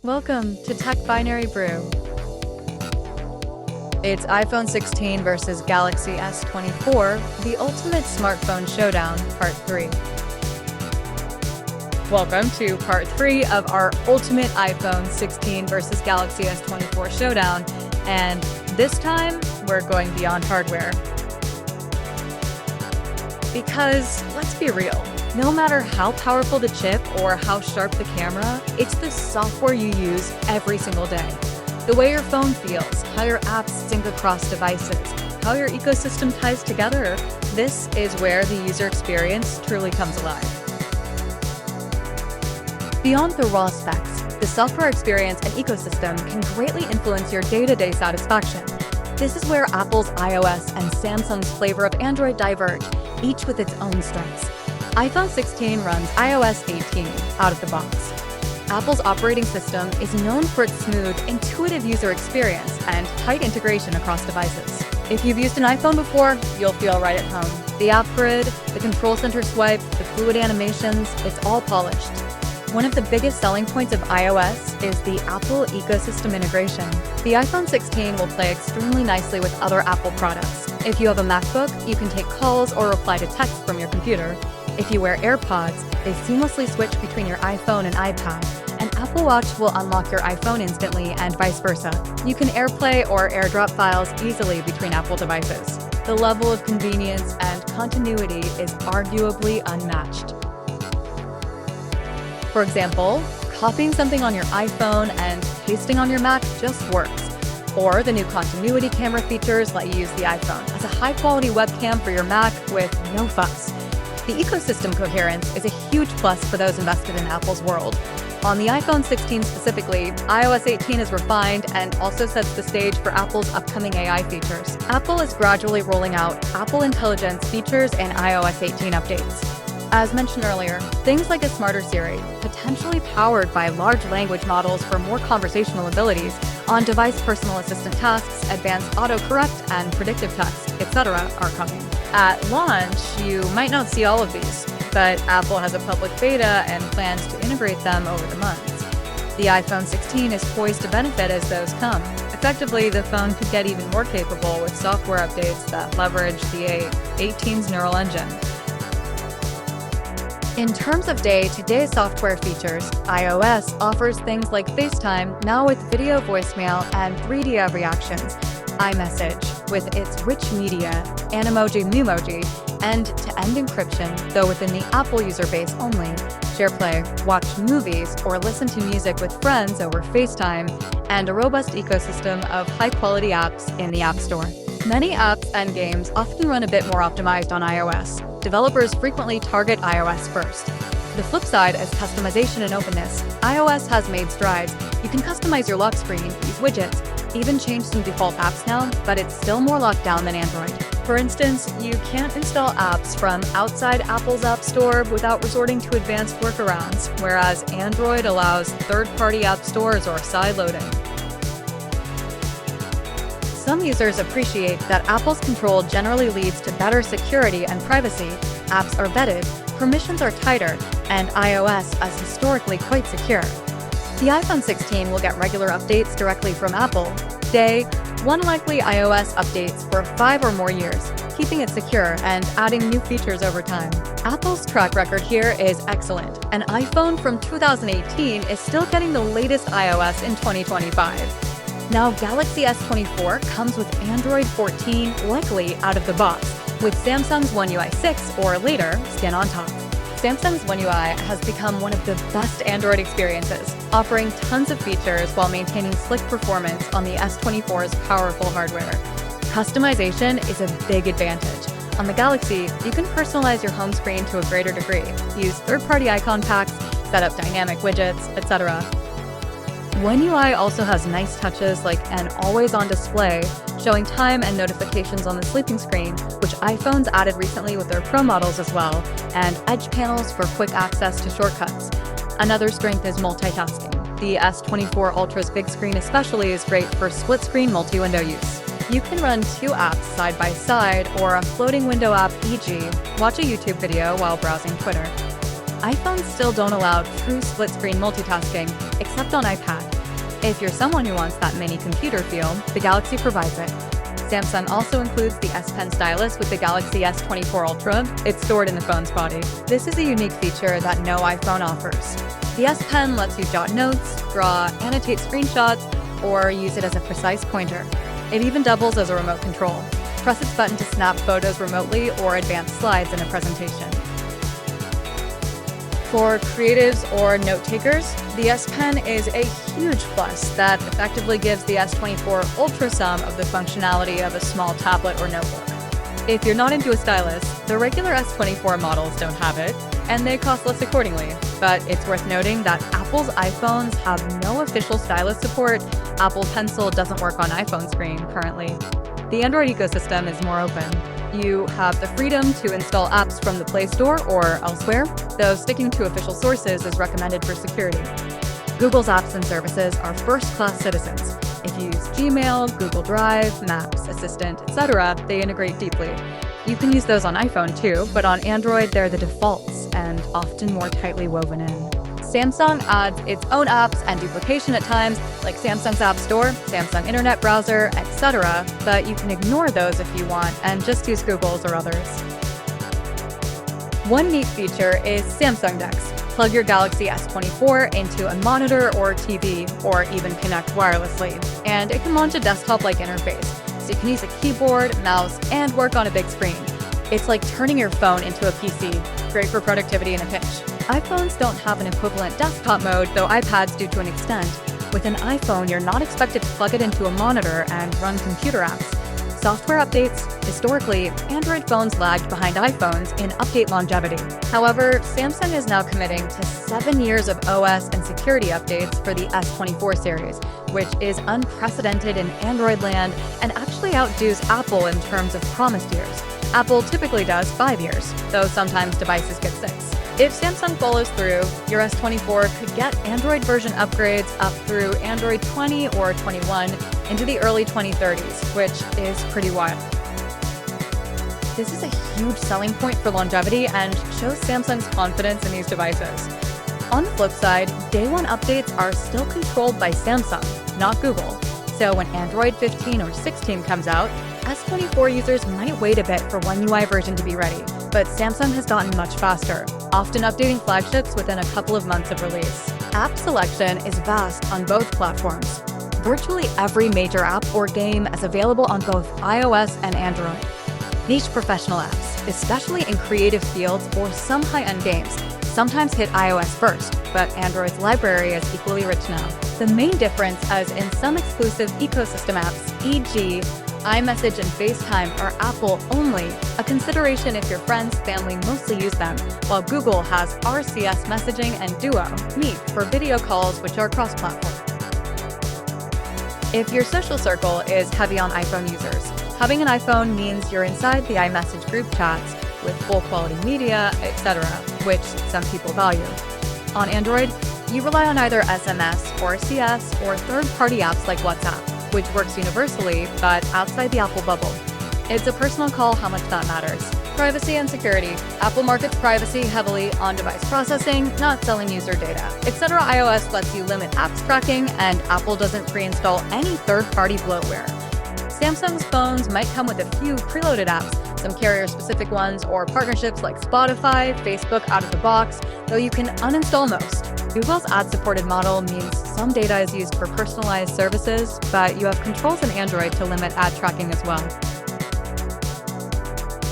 Welcome to Tech Binary Brew. It's iPhone 16 versus Galaxy S24, the ultimate smartphone showdown, Part 3. Welcome to Part 3 of our ultimate iPhone 16 versus Galaxy S24 showdown, and this time, we're going beyond hardware. Because, let's be real, no matter how powerful the chip or how sharp the camera, it's the software you use every single day. The way your phone feels, how your apps sync across devices, how your ecosystem ties together, this is where the user experience truly comes alive. Beyond the raw specs, the software experience and ecosystem can greatly influence your day-to-day satisfaction. This is where Apple's iOS and Samsung's flavor of Android diverge, each with its own strengths. iPhone 16 runs iOS 18 out of the box. Apple's operating system is known for its smooth, intuitive user experience and tight integration across devices. If you've used an iPhone before, you'll feel right at home. The app grid, the control center swipe, the fluid animations, it's all polished. One of the biggest selling points of iOS is the Apple ecosystem integration. The iPhone 16 will play extremely nicely with other Apple products. If you have a MacBook, you can take calls or reply to text from your computer. If you wear AirPods, they seamlessly switch between your iPhone and iPad, and Apple Watch will unlock your iPhone instantly and vice versa. You can AirPlay or AirDrop files easily between Apple devices. The level of convenience and continuity is arguably unmatched. For example, copying something on your iPhone and pasting on your Mac just works. Or the new continuity camera features let you use the iPhone as a high-quality webcam for your Mac with no fuss. The ecosystem coherence is a huge plus for those invested in Apple's world. On the iPhone 16 specifically, iOS 18 is refined and also sets the stage for Apple's upcoming AI features. Apple is gradually rolling out Apple Intelligence features and iOS 18 updates. As mentioned earlier, things like a smarter Siri, potentially powered by large language models for more conversational abilities, on-device personal assistant tasks, advanced autocorrect and predictive text, etc. are coming. At launch, you might not see all of these, but Apple has a public beta and plans to integrate them over the months. The iPhone 16 is poised to benefit as those come. Effectively, the phone could get even more capable with software updates that leverage the A18's neural engine. In terms of day-to-day software features, iOS offers things like FaceTime, now with video voicemail and 3D reactions, iMessage, with its rich media, Animoji, Memoji, end-to-end encryption, though within the Apple user base only, SharePlay, watch movies, or listen to music with friends over FaceTime, and a robust ecosystem of high-quality apps in the App Store. Many apps and games often run a bit more optimized on iOS. Developers frequently target iOS first. The flip side is customization and openness. iOS has made strides. You can customize your lock screen, use widgets, even change some default apps now, but it's still more locked down than Android. For instance, you can't install apps from outside Apple's App Store without resorting to advanced workarounds, whereas Android allows third-party app stores or side loading. Some users appreciate that Apple's control generally leads to better security and privacy. Apps are vetted, permissions are tighter, and iOS is historically quite secure. The iPhone 16 will get regular updates directly from Apple. Day 1 likely iOS updates for 5 or more years, keeping it secure and adding new features over time. Apple's track record here is excellent. An iPhone from 2018 is still getting the latest iOS in 2025. Now, Galaxy S24 comes with Android 14 likely out of the box, with Samsung's One UI 6 or later skin on top. Samsung's One UI has become one of the best Android experiences, offering tons of features while maintaining slick performance on the S24's powerful hardware. Customization is a big advantage. On the Galaxy, you can personalize your home screen to a greater degree, use third-party icon packs, set up dynamic widgets, etc. One UI also has nice touches like an always-on display, showing time and notifications on the sleeping screen, which iPhones added recently with their Pro models as well, and edge panels for quick access to shortcuts. Another strength is multitasking. The S24 Ultra's big screen especially is great for split-screen multi-window use. You can run 2 apps side by side or a floating window app, e.g., watch a YouTube video while browsing Twitter. iPhones still don't allow true split-screen multitasking, except on iPad. If you're someone who wants that mini computer feel, the Galaxy provides it. Samsung also includes the S Pen stylus with the Galaxy S24 Ultra. It's stored in the phone's body. This is a unique feature that no iPhone offers. The S Pen lets you jot notes, draw, annotate screenshots, or use it as a precise pointer. It even doubles as a remote control. Press its button to snap photos remotely or advance slides in a presentation. For creatives or note-takers, the S Pen is a huge plus that effectively gives the S24 Ultra some of the functionality of a small tablet or notebook. If you're not into a stylus, the regular S24 models don't have it, and they cost less accordingly. But it's worth noting that Apple's iPhones have no official stylus support. Apple Pencil doesn't work on iPhone screen currently. The Android ecosystem is more open. You have the freedom to install apps from the Play Store or elsewhere, though sticking to official sources is recommended for security. Google's apps and services are first-class citizens. If you use Gmail, Google Drive, Maps, Assistant, etc., they integrate deeply. You can use those on iPhone too, but on Android they're the defaults and often more tightly woven in. Samsung adds its own apps and duplication at times, like Samsung's App Store, Samsung Internet Browser, etc., but you can ignore those if you want and just use Google's or others. One neat feature is Samsung DeX. Plug your Galaxy S24 into a monitor or TV, or even connect wirelessly, and it can launch a desktop-like interface, so you can use a keyboard, mouse, and work on a big screen. It's like turning your phone into a PC, great for productivity in a pinch. iPhones don't have an equivalent desktop mode, though iPads do to an extent. With an iPhone, you're not expected to plug it into a monitor and run computer apps. Software updates, historically, Android phones lagged behind iPhones in update longevity. However, Samsung is now committing to 7 years of OS and security updates for the S24 series, which is unprecedented in Android land and actually outdoes Apple in terms of promised years. Apple typically does 5 years, though sometimes devices get 6. If Samsung follows through, your S24 could get Android version upgrades up through Android 20 or 21 into the early 2030s, which is pretty wild. This is a huge selling point for longevity and shows Samsung's confidence in these devices. On the flip side, day one updates are still controlled by Samsung, not Google. So when Android 15 or 16 comes out, S24 users might wait a bit for one UI version to be ready, but Samsung has gotten much faster, often updating flagships within a couple of months of release. App selection is vast on both platforms. Virtually every major app or game is available on both iOS and Android. Niche professional apps, especially in creative fields or some high-end games, sometimes hit iOS first, but Android's library is equally rich now. The main difference is in some exclusive ecosystem apps, e.g., iMessage and FaceTime are Apple only, a consideration if your friends, family mostly use them, while Google has RCS messaging and Duo, Meet, for video calls which are cross-platform. If your social circle is heavy on iPhone users, having an iPhone means you're inside the iMessage group chats with full-quality media, etc., which some people value. On Android, you rely on either SMS, RCS, or third-party apps like WhatsApp, which works universally, but outside the Apple bubble. It's a personal call how much that matters. Privacy and security. Apple markets privacy heavily on device processing, not selling user data, etc. iOS lets you limit apps tracking, and Apple doesn't pre-install any third-party bloatware. Samsung's phones might come with a few preloaded apps, some carrier-specific ones, or partnerships like Spotify, Facebook out of the box, though you can uninstall most. Google's ad-supported model means some data is used for personalized services, but you have controls in Android to limit ad tracking as well.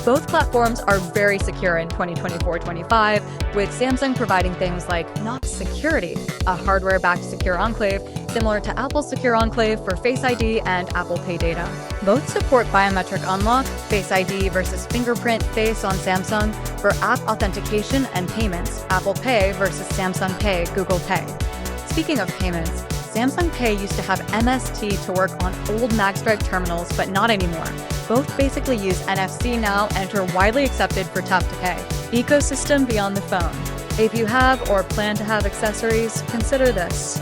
Both platforms are very secure in 2024-25, with Samsung providing things like Knox Security, a hardware-backed secure enclave, similar to Apple's Secure Enclave for Face ID and Apple Pay data. Both support biometric unlock, Face ID versus fingerprint face on Samsung, for app authentication and payments, Apple Pay versus Samsung Pay, Google Pay. Speaking of payments, Samsung Pay used to have MST to work on old magstripe terminals, but not anymore. Both basically use NFC now and are widely accepted for tap to pay. Ecosystem beyond the phone. If you have or plan to have accessories, consider this.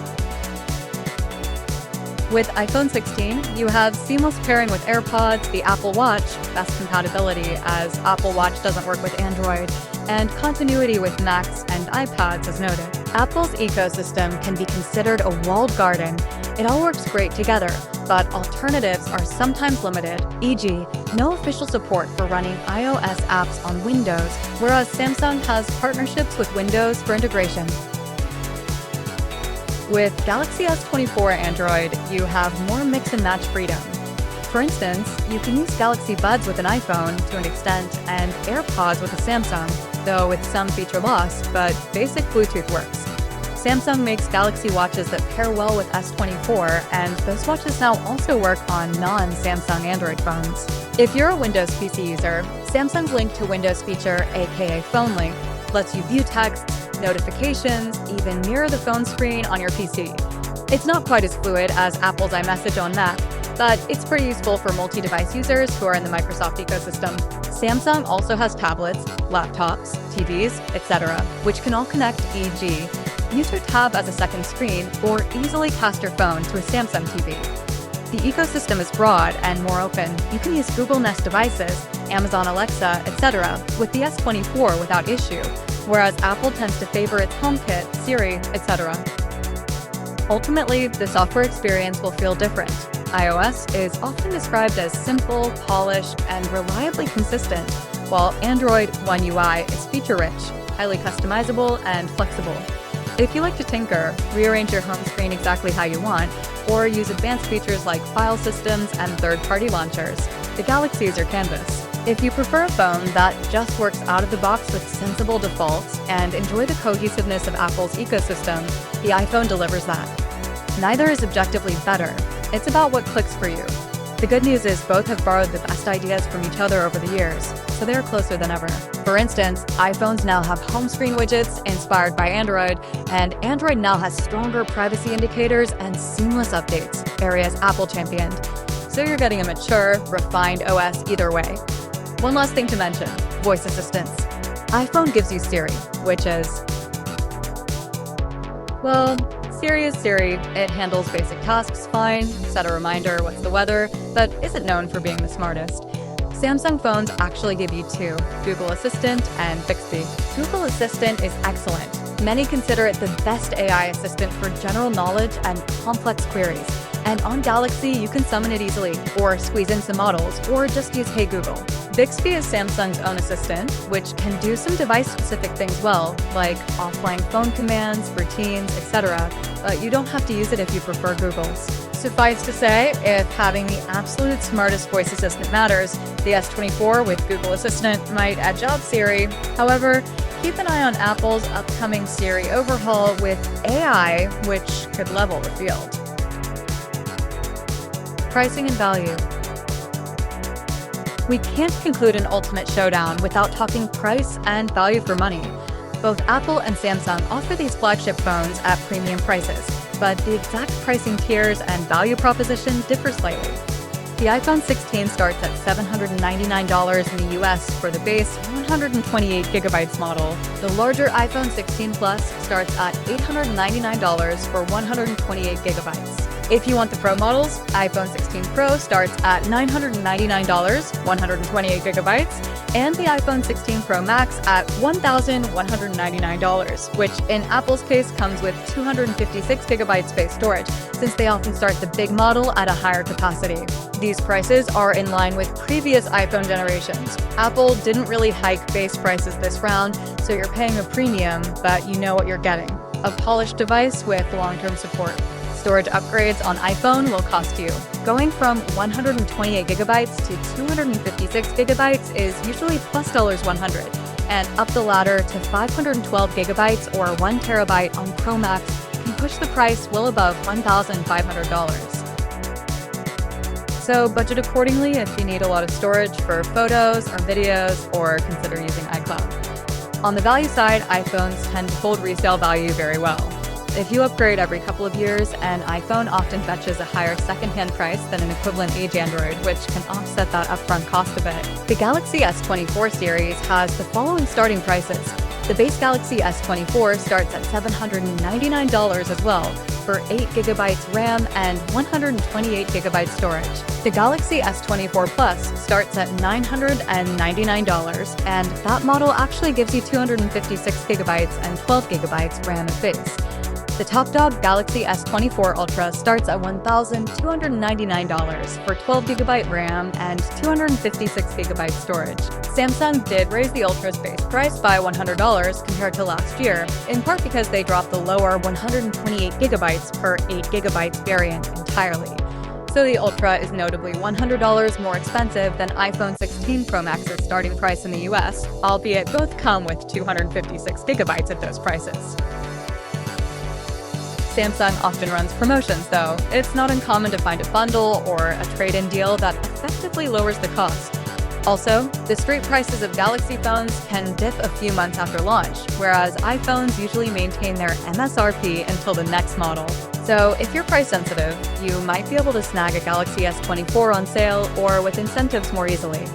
With iPhone 16, you have seamless pairing with AirPods, the Apple Watch, best compatibility as Apple Watch doesn't work with Android, and continuity with Macs and iPads as noted. Apple's ecosystem can be considered a walled garden. It all works great together, but alternatives are sometimes limited, e.g., no official support for running iOS apps on Windows, whereas Samsung has partnerships with Windows for integration. With Galaxy S24 Android, you have more mix and match freedom. For instance, you can use Galaxy Buds with an iPhone to an extent and AirPods with a Samsung, though with some feature loss, but basic Bluetooth works. Samsung makes Galaxy watches that pair well with S24, and those watches now also work on non-Samsung Android phones. If you're a Windows PC user, Samsung's Link to Windows feature, aka Phone Link, lets you view texts, notifications, even mirror the phone screen on your PC. It's not quite as fluid as Apple's iMessage on Mac, but it's pretty useful for multi-device users who are in the Microsoft ecosystem. Samsung also has tablets, laptops, TVs, etc., which can all connect, e.g., use your tab as a second screen or easily cast your phone to a Samsung TV. The ecosystem is broad and more open. You can use Google Nest devices, Amazon Alexa, etc. with the S24 without issue, whereas Apple tends to favor its HomeKit, Siri, etc. Ultimately, the software experience will feel different. iOS is often described as simple, polished, and reliably consistent, while Android One UI is feature-rich, highly customizable, and flexible. If you like to tinker, rearrange your home screen exactly how you want, or use advanced features like file systems and third-party launchers, the Galaxy is your canvas. If you prefer a phone that just works out of the box with sensible defaults and enjoy the cohesiveness of Apple's ecosystem, the iPhone delivers that. Neither is objectively better. It's about what clicks for you. The good news is both have borrowed the best ideas from each other over the years, so they are closer than ever. For instance, iPhones now have home screen widgets inspired by Android, and Android now has stronger privacy indicators and seamless updates, areas Apple championed. So you're getting a mature, refined OS either way. One last thing to mention, voice assistants. iPhone gives you Siri, which is, well, Siri is Siri. It handles basic tasks fine, set a reminder what's the weather, but isn't known for being the smartest. Samsung phones actually give you two, Google Assistant and Bixby. Google Assistant is excellent. Many consider it the best AI assistant for general knowledge and complex queries. And on Galaxy, you can summon it easily, or squeeze in some models, or just use Hey Google. Bixby is Samsung's own assistant, which can do some device-specific things well, like offline phone commands, routines, etc., but you don't have to use it if you prefer Google's. Suffice to say, if having the absolute smartest voice assistant matters, the S24 with Google Assistant might edge out Siri. However, keep an eye on Apple's upcoming Siri overhaul with AI, which could level the field. Pricing and value. We can't conclude an ultimate showdown without talking price and value for money. Both Apple and Samsung offer these flagship phones at premium prices, but the exact pricing tiers and value proposition differ slightly. The iPhone 16 starts at $799 in the US for the base 128GB model. The larger iPhone 16 Plus starts at $899 for 128GB. If you want the Pro models, iPhone 16 Pro starts at $999, 128GB, and the iPhone 16 Pro Max at $1,199, which in Apple's case comes with 256GB space storage, since they often start the big model at a higher capacity. These prices are in line with previous iPhone generations. Apple didn't really hike base prices this round, so you're paying a premium, but you know what you're getting. A polished device with long-term support. Storage upgrades on iPhone will cost you. Going from 128GB to 256GB is usually plus $100, and up the ladder to 512GB or 1TB on Pro Max can push the price well above $1,500. So budget accordingly if you need a lot of storage for photos or videos, or consider using iCloud. On the value side, iPhones tend to hold resale value very well. If you upgrade every couple of years, an iPhone often fetches a higher second-hand price than an equivalent age Android, which can offset that upfront cost a bit. The Galaxy S24 series has the following starting prices. The base Galaxy S24 starts at $799 as well, offer 8GB RAM and 128GB storage. The Galaxy S24 Plus starts at $999, and that model actually gives you 256GB and 12GB RAM at base. The top dog Galaxy S24 Ultra starts at $1,299 for 12GB RAM and 256GB storage. Samsung did raise the Ultra's base price by $100 compared to last year, in part because they dropped the lower 128GB per 8GB variant entirely. So the Ultra is notably $100 more expensive than iPhone 16 Pro Max's starting price in the US, albeit both come with 256GB at those prices. Samsung often runs promotions, though. It's not uncommon to find a bundle or a trade-in deal that effectively lowers the cost. Also, the street prices of Galaxy phones can dip a few months after launch, whereas iPhones usually maintain their MSRP until the next model. So if you're price sensitive, you might be able to snag a Galaxy S24 on sale or with incentives more easily.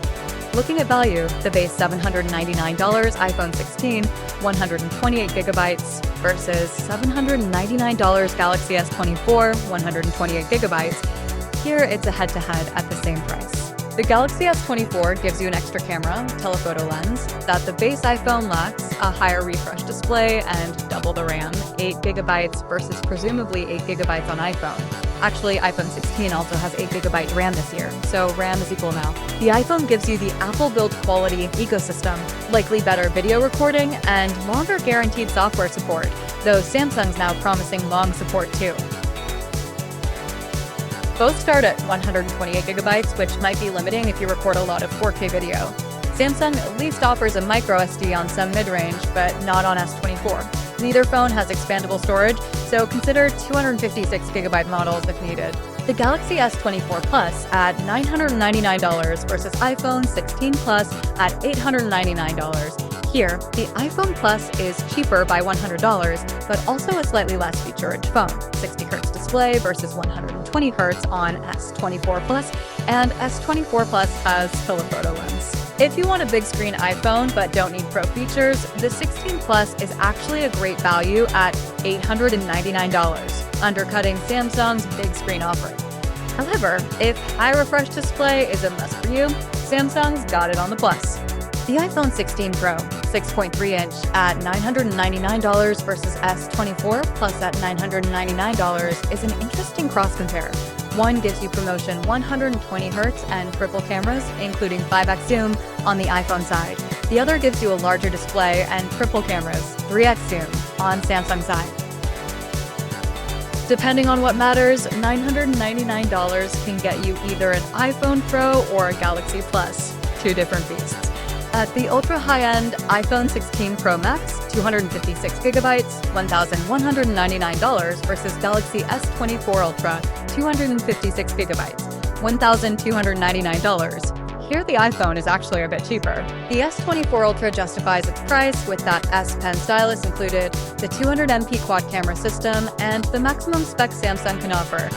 Looking at value, the base $799 iPhone 16, 128GB versus $799 Galaxy S24, 128GB. Here it's a head-to-head at the same price. The Galaxy S24 gives you an extra camera, telephoto lens, that the base iPhone lacks, a higher refresh display, and double the RAM, 8GB versus presumably 8GB on iPhone. Actually, iPhone 16 also has 8GB RAM this year, so RAM is equal now. The iPhone gives you the Apple build quality ecosystem, likely better video recording, and longer guaranteed software support, though Samsung's now promising long support too. Both start at 128GB, which might be limiting if you record a lot of 4K video. Samsung at least offers a microSD on some mid-range, but not on S24. Neither phone has expandable storage, so consider 256GB models if needed. The Galaxy S24 Plus at $999 versus iPhone 16 Plus at $899. Here, the iPhone Plus is cheaper by $100, but also a slightly less feature-rich phone. 60Hz display versus 120Hz on S24 Plus, and S24 Plus has telephoto lens. If you want a big screen iPhone but don't need pro features, the 16 Plus is actually a great value at $899, undercutting Samsung's big screen offering. However, if high refresh display is a must for you, Samsung's got it on the plus. The iPhone 16 Pro, 6.3-inch at $999 versus S24 Plus at $999 is an interesting cross-compare. One gives you promotion 120Hz and triple cameras, including 5x zoom, on the iPhone side. The other gives you a larger display and triple cameras, 3x zoom, on Samsung side. Depending on what matters, $999 can get you either an iPhone Pro or a Galaxy Plus, two different beasts. At the ultra-high-end iPhone 16 Pro Max, 256GB, $1,199 versus Galaxy S24 Ultra, 256GB, $1,299. Here the iPhone is actually a bit cheaper. The S24 Ultra justifies its price with that S Pen stylus included, the 200MP quad camera system, and the maximum spec Samsung can offer.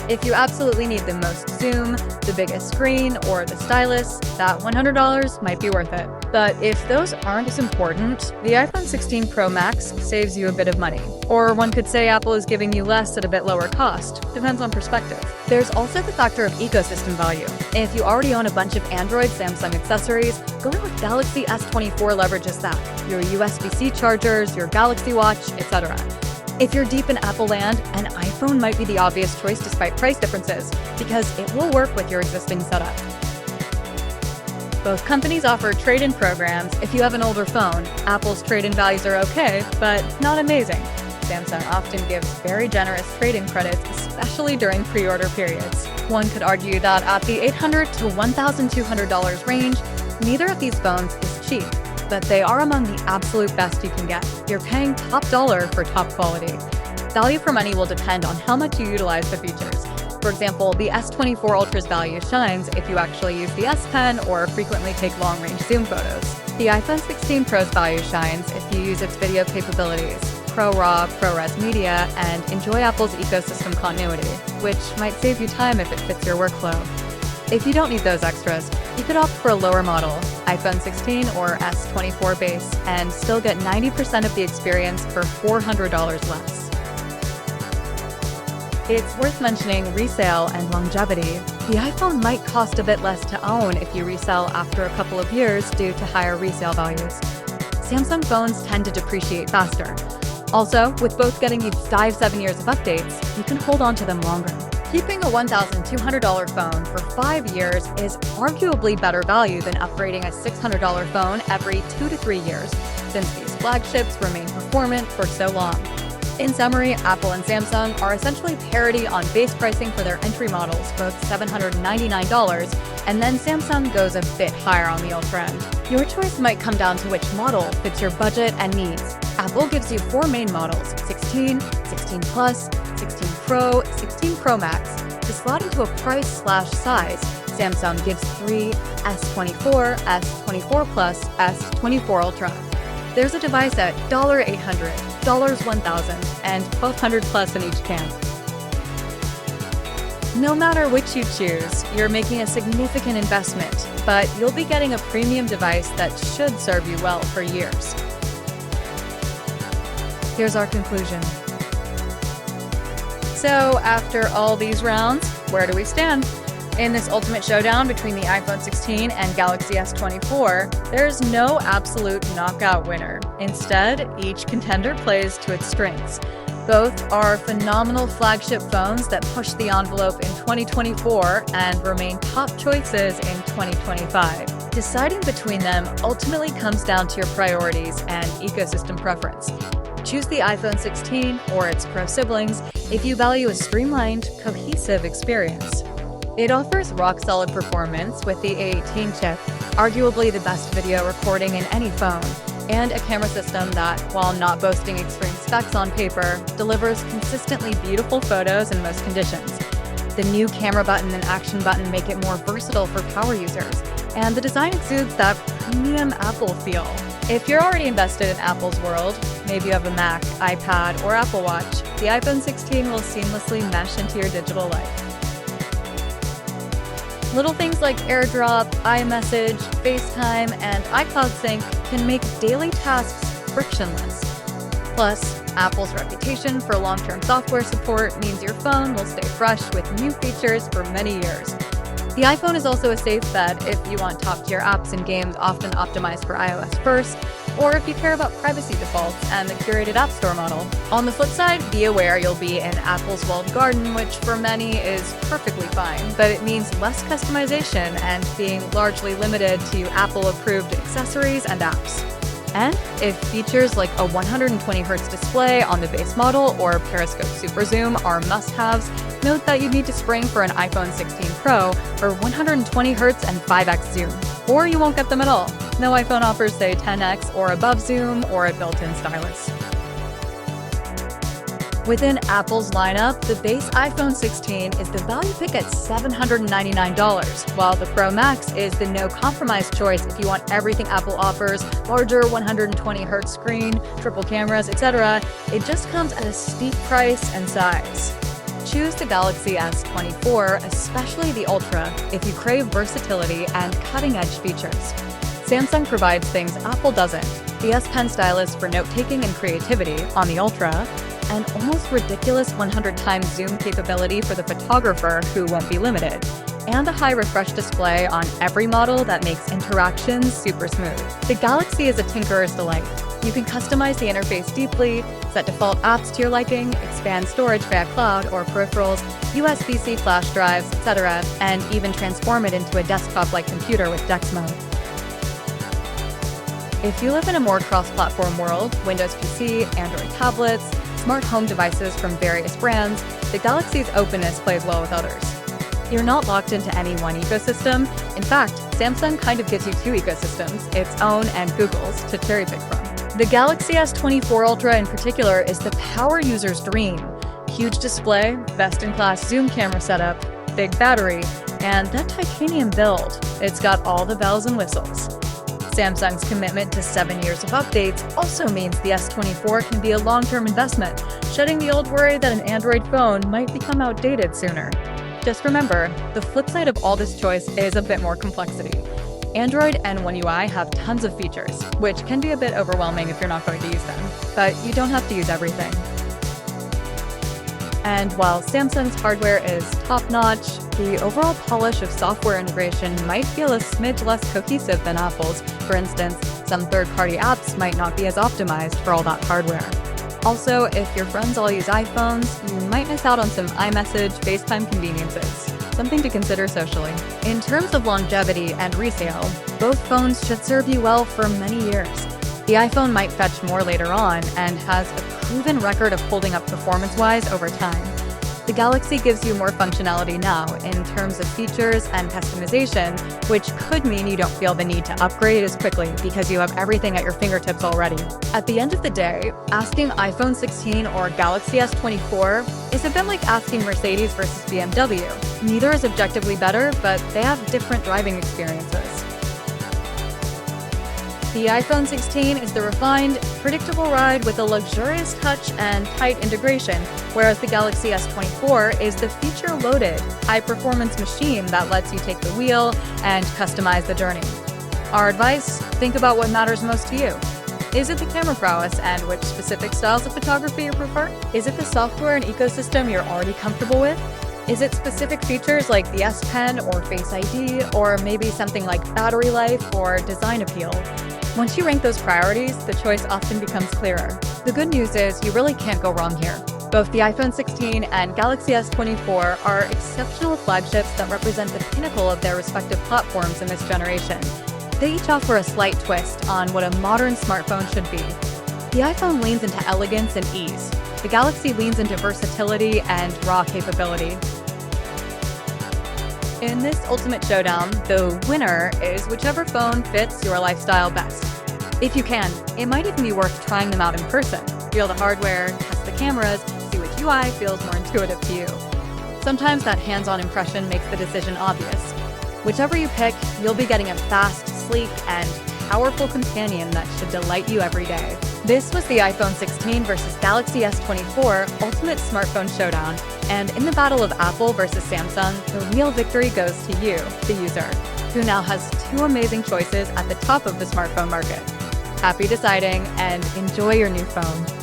If you absolutely need the most zoom, the biggest screen, or the stylus, that $100 might be worth it. But if those aren't as important, the iPhone 16 Pro Max saves you a bit of money. Or one could say Apple is giving you less at a bit lower cost. Depends on perspective. There's also the factor of ecosystem value. If you already own a bunch of Android Samsung accessories, going with Galaxy S24 leverages that. Your USB-C chargers, your Galaxy Watch, etc. If you're deep in Apple land, an iPhone might be the obvious choice despite price differences, because it will work with your existing setup. Both companies offer trade-in programs if you have an older phone. Apple's trade-in values are okay, but not amazing. Samsung often gives very generous trade-in credits, especially during pre-order periods. One could argue that at the $800 to $1,200 range, neither of these phones is cheap, but they are among the absolute best you can get. You're paying top dollar for top quality. Value for money will depend on how much you utilize the features. For example, the S24 Ultra's value shines if you actually use the S Pen or frequently take long-range zoom photos. The iPhone 16 Pro's value shines if you use its video capabilities, ProRAW, ProRes media, and enjoy Apple's ecosystem continuity, which might save you time if it fits your workflow. If you don't need those extras, you could opt for a lower model, iPhone 16 or S24 base, and still get 90% of the experience for $400 less. It's worth mentioning resale and longevity. The iPhone might cost a bit less to own if you resell after a couple of years due to higher resale values. Samsung phones tend to depreciate faster. Also, with both getting 7 years of updates, you can hold on to them longer. Keeping a $1,200 phone for 5 years is arguably better value than upgrading a $600 phone every 2 to 3 years, since these flagships remain performant for so long. In summary, Apple and Samsung are essentially parity on base pricing for their entry models, both $799, and then Samsung goes a bit higher on the Ultra end. Your choice might come down to which model fits your budget and needs. Apple gives you 4 main models: 16, 16 Plus, 16 Pro, 16 Pro Max. To slot into a price/size, Samsung gives 3: S24, S24 Plus, S24 Ultra. There's a device at $800, $1,000, and $1,200 plus in each camp. No matter which you choose, you're making a significant investment, but you'll be getting a premium device that should serve you well for years. Here's our conclusion. So, after all these rounds, where do we stand? In this ultimate showdown between the iPhone 16 and Galaxy S24, there's no absolute knockout winner. Instead, each contender plays to its strengths. Both are phenomenal flagship phones that push the envelope in 2024 and remain top choices in 2025. Deciding between them ultimately comes down to your priorities and ecosystem preference. Choose the iPhone 16 or its Pro siblings if you value a streamlined, cohesive experience. It offers rock-solid performance with the A18 chip, arguably the best video recording in any phone, and a camera system that, while not boasting extreme specs on paper, delivers consistently beautiful photos in most conditions. The new camera button and action button make it more versatile for power users, and the design exudes that premium Apple feel. If you're already invested in Apple's world, maybe you have a Mac, iPad, or Apple Watch, the iPhone 16 will seamlessly mesh into your digital life. Little things like AirDrop, iMessage, FaceTime, and iCloud Sync can make daily tasks frictionless. Plus, Apple's reputation for long-term software support means your phone will stay fresh with new features for many years. The iPhone is also a safe bet if you want top-tier apps and games often optimized for iOS first, or if you care about privacy defaults and the curated App Store model. On the flip side, be aware you'll be in Apple's walled garden, which for many is perfectly fine, but it means less customization and being largely limited to Apple-approved accessories and apps. And if features like a 120Hz display on the base model or periscope super zoom are must-haves, note that you need to spring for an iPhone 16 Pro for 120Hz and 5x zoom, or you won't get them at all. No iPhone offers, say, 10x or above zoom or a built-in stylus. Within Apple's lineup, the base iPhone 16 is the value pick at $799, while the Pro Max is the no-compromise choice if you want everything Apple offers: larger 120Hz screen, triple cameras, etc. It just comes at a steep price and size. Choose the Galaxy S24, especially the Ultra, if you crave versatility and cutting-edge features. Samsung provides things Apple doesn't: the S Pen stylus for note-taking and creativity on the Ultra, an almost ridiculous 100x zoom capability for the photographer who won't be limited, and a high refresh display on every model that makes interactions super smooth. The Galaxy is a tinkerer's delight. You can customize the interface deeply, set default apps to your liking, expand storage via cloud or peripherals, USB-C flash drives, etc., and even transform it into a desktop-like computer with DeX mode. If you live in a more cross-platform world, Windows PC, Android tablets, smart home devices from various brands, the Galaxy's openness plays well with others. You're not locked into any one ecosystem. In fact, Samsung kind of gives you two ecosystems, its own and Google's, to cherry pick from. The Galaxy S24 Ultra in particular is the power user's dream. Huge display, best-in-class zoom camera setup, big battery, and that titanium build. It's got all the bells and whistles. Samsung's commitment to 7 years of updates also means the S24 can be a long-term investment, shedding the old worry that an Android phone might become outdated sooner. Just remember, the flip side of all this choice is a bit more complexity. Android and One UI have tons of features, which can be a bit overwhelming if you're not going to use them, but you don't have to use everything. And while Samsung's hardware is top-notch, the overall polish of software integration might feel a smidge less cohesive than Apple's. For instance, some third-party apps might not be as optimized for all that hardware. Also, if your friends all use iPhones, you might miss out on some iMessage, FaceTime conveniences. Something to consider socially. In terms of longevity and resale, both phones should serve you well for many years. The iPhone might fetch more later on and has a proven record of holding up performance-wise over time. The Galaxy gives you more functionality now in terms of features and customization, which could mean you don't feel the need to upgrade as quickly because you have everything at your fingertips already. At the end of the day, asking iPhone 16 or Galaxy S24 is a bit like asking Mercedes versus BMW. Neither is objectively better, but they have different driving experiences. The iPhone 16 is the refined, predictable ride with a luxurious touch and tight integration, whereas the Galaxy S24 is the feature-loaded, high-performance machine that lets you take the wheel and customize the journey. Our advice: think about what matters most to you. Is it the camera prowess and which specific styles of photography you prefer? Is it the software and ecosystem you're already comfortable with? Is it specific features like the S Pen or Face ID, or maybe something like battery life or design appeal? Once you rank those priorities, the choice often becomes clearer. The good news is you really can't go wrong here. Both the iPhone 16 and Galaxy S24 are exceptional flagships that represent the pinnacle of their respective platforms in this generation. They each offer a slight twist on what a modern smartphone should be. The iPhone leans into elegance and ease. The Galaxy leans into versatility and raw capability. In this ultimate showdown, the winner is whichever phone fits your lifestyle best. If you can, it might even be worth trying them out in person. Feel the hardware, test the cameras, see which UI feels more intuitive to you. Sometimes that hands-on impression makes the decision obvious. Whichever you pick, you'll be getting a fast, sleek, and powerful companion that should delight you every day. This was the iPhone 16 versus Galaxy S24 Ultimate Smartphone Showdown, and in the battle of Apple versus Samsung, the real victory goes to you, the user, who now has two amazing choices at the top of the smartphone market. Happy deciding, and enjoy your new phone.